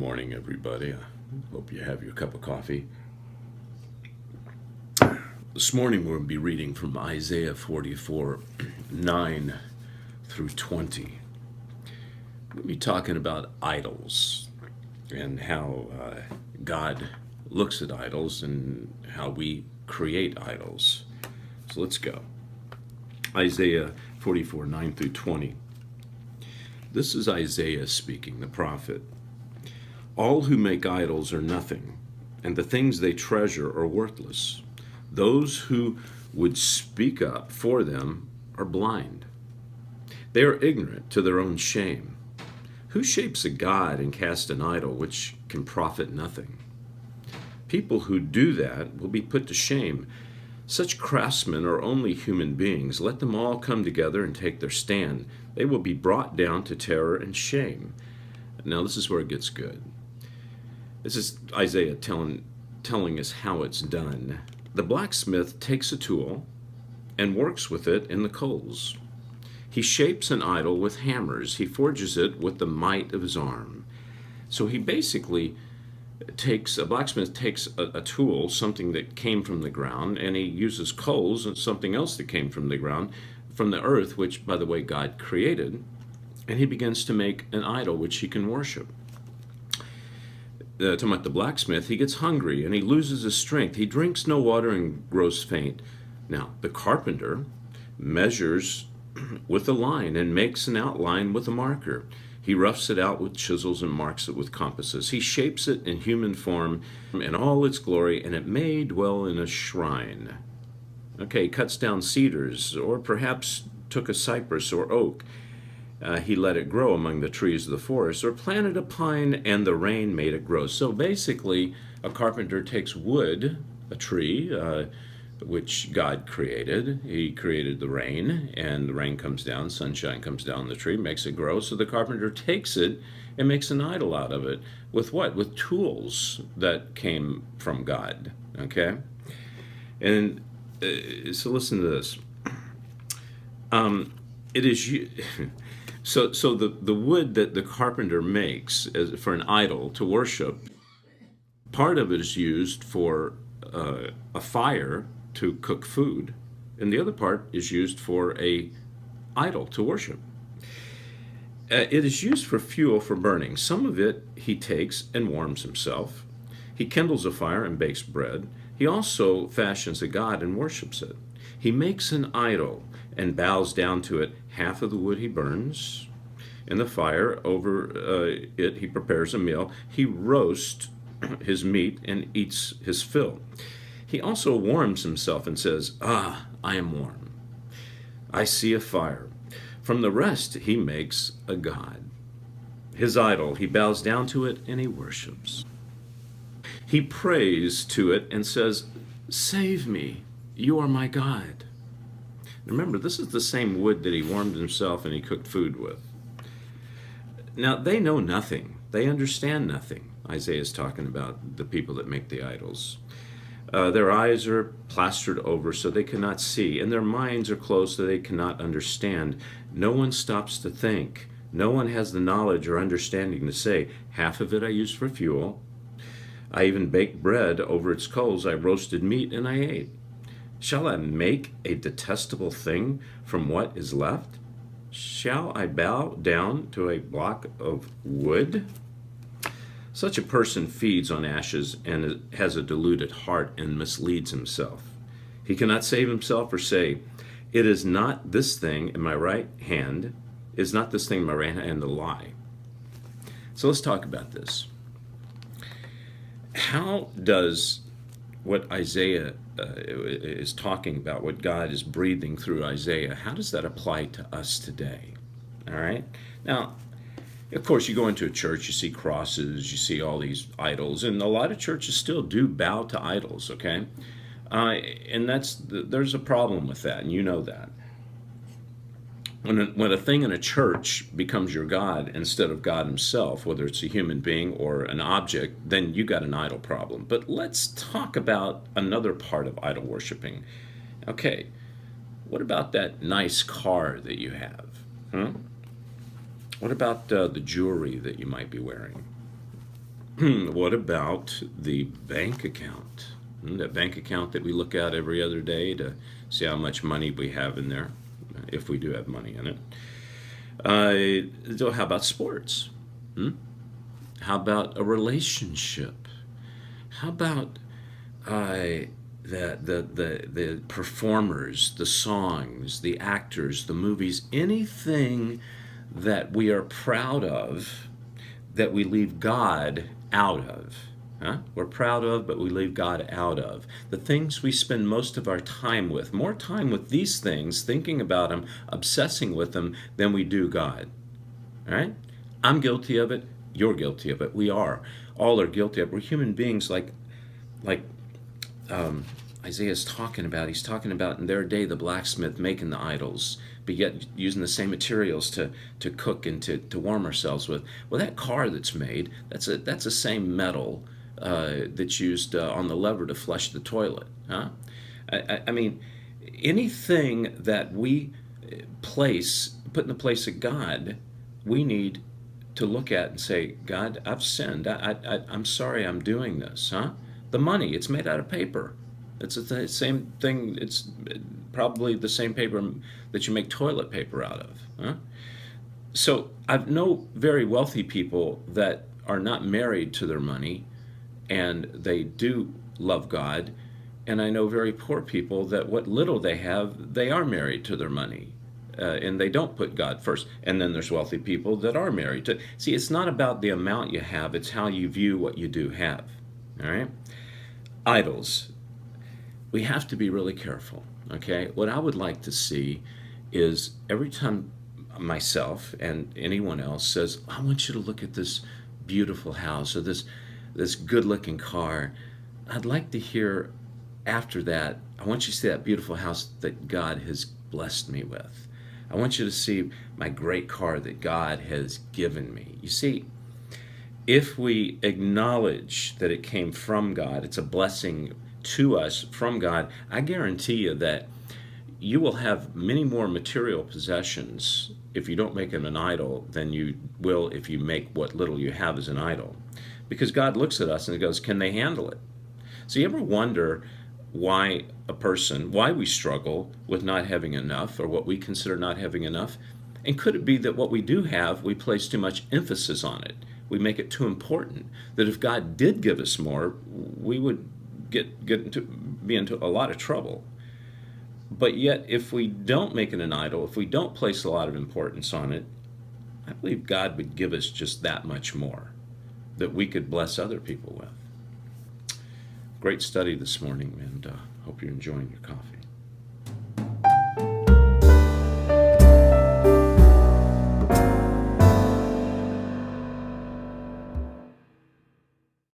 morning, everybody. I hope you have your cup of coffee. This morning we'll be reading from Isaiah 44, 9 through 20. We'll be talking about idols and how God looks at idols and how we create idols. So let's go. Isaiah 44, 9 through 20. This is Isaiah speaking, the prophet. All who make idols are nothing, and the things they treasure are worthless. Those who would speak up for them are blind. They are ignorant to their own shame. Who shapes a god and casts an idol which can profit nothing? People who do that will be put to shame. Such craftsmen are only human beings. Let them all come together and take their stand. They will be brought down to terror and shame. Now this is where it gets good. This is Isaiah telling us how it's done. The blacksmith takes a tool and works with it in the coals. He shapes an idol with hammers. He forges it with the might of his arm. So he basically a blacksmith takes a tool, something that came from the ground, and he uses coals and something else that came from the ground, from the earth, which, by the way, God created, and he begins to make an idol which he can worship. Talking about the blacksmith, he gets hungry and he loses his strength. He drinks no water and grows faint. Now, the carpenter measures with a line and makes an outline with a marker. He roughs it out with chisels and marks it with compasses. He shapes it in human form in all its glory, and it may dwell in a shrine. Okay, he cuts down cedars, or perhaps took a cypress or oak. He let it grow among the trees of the forest, or planted a pine, and the rain made it grow. So basically, a carpenter takes wood, a tree, which God created. He created the rain, and the rain comes down, sunshine comes down the tree, makes it grow. So the carpenter takes it and makes an idol out of it. With what? With tools that came from God. Okay? And so listen to this. It is so the wood that the carpenter makes for an idol to worship, part of it is used for a fire to cook food, and the other part is used for a idol to worship. It is used for fuel for burning. Some of it he takes and warms himself. He kindles a fire and bakes bread. He also fashions a god and worships it. He makes an idol and bows down to it. Half of the wood he burns in the fire. Over it he prepares a meal. He roasts his meat and eats his fill. He also warms himself and says, I am warm. I see a fire. From the rest he makes a god. His idol, he bows down to it and he worships. He prays to it and says, save me, you are my God. Remember, this is the same wood that he warmed himself and he cooked food with. Now, they know nothing. They understand nothing. Isaiah is talking about the people that make the idols. Their eyes are plastered over so they cannot see, and their minds are closed so they cannot understand. No one stops to think. No one has the knowledge or understanding to say, half of it I used for fuel. I even baked bread over its coals. I roasted meat and I ate. Shall I make a detestable thing from what is left? Shall I bow down to a block of wood? Such a person feeds on ashes and has a deluded heart and misleads himself. He cannot save himself or say, it is not this thing in my right hand, is not this thing in my right hand a lie. So let's talk about this. How does what Isaiah is talking about, what God is breathing through Isaiah, how does that apply to us today? All right? Now, of course, you go into a church, you see crosses, you see all these idols, and a lot of churches still do bow to idols, okay? And there's a problem with that, and you know that. When a thing in a church becomes your God instead of God himself, whether it's a human being or an object, then you got an idol problem. But let's talk about another part of idol worshiping. Okay, what about that nice car that you have? What about the jewelry that you might be wearing? What about the bank account? That bank account that we look at every other day to see how much money we have in there, if we do have money in it. So how about sports? How about a relationship? How about the performers, the songs, the actors, the movies, anything that we are proud of that we leave God out of? We're proud of, but we leave God out of. The things we spend most of our time with, more time with these things, thinking about them, obsessing with them, than we do God. All right? I'm guilty of it. You're guilty of it. We are. All are guilty of it. We're human beings like Isaiah's talking about. He's talking about in their day the blacksmith making the idols, but yet using the same materials to cook and to warm ourselves with. Well, that car that's made, that's the same metal that's used on the lever to flush the toilet. I mean, anything that we put in the place of God, we need to look at and say, God, I've sinned. I'm sorry I'm doing this. The money, it's made out of paper. It's the same thing. It's probably the same paper that you make toilet paper out of. So I know very wealthy people that are not married to their money, and they do love God. And I know very poor people that what little they have, they are married to their money. And they don't put God first. And then there's wealthy people that are married to. See, it's not about the amount you have, it's how you view what you do have. All right? Idols. We have to be really careful. Okay? What I would like to see is every time myself and anyone else says, I want you to look at this beautiful house or this good-looking car, I'd like to hear after that, I want you to see that beautiful house that God has blessed me with. I want you to see my great car that God has given me. You see, if we acknowledge that it came from God, it's a blessing to us from God, I guarantee you that you will have many more material possessions if you don't make it an idol than you will if you make what little you have as an idol. Because God looks at us and he goes, can they handle it? So you ever wonder why we struggle with not having enough, or what we consider not having enough? And could it be that what we do have, we place too much emphasis on it? We make it too important, that if God did give us more, we would be into a lot of trouble. But yet, if we don't make it an idol, if we don't place a lot of importance on it, I believe God would give us just that much more that we could bless other people with. Great study this morning, and hope you're enjoying your coffee.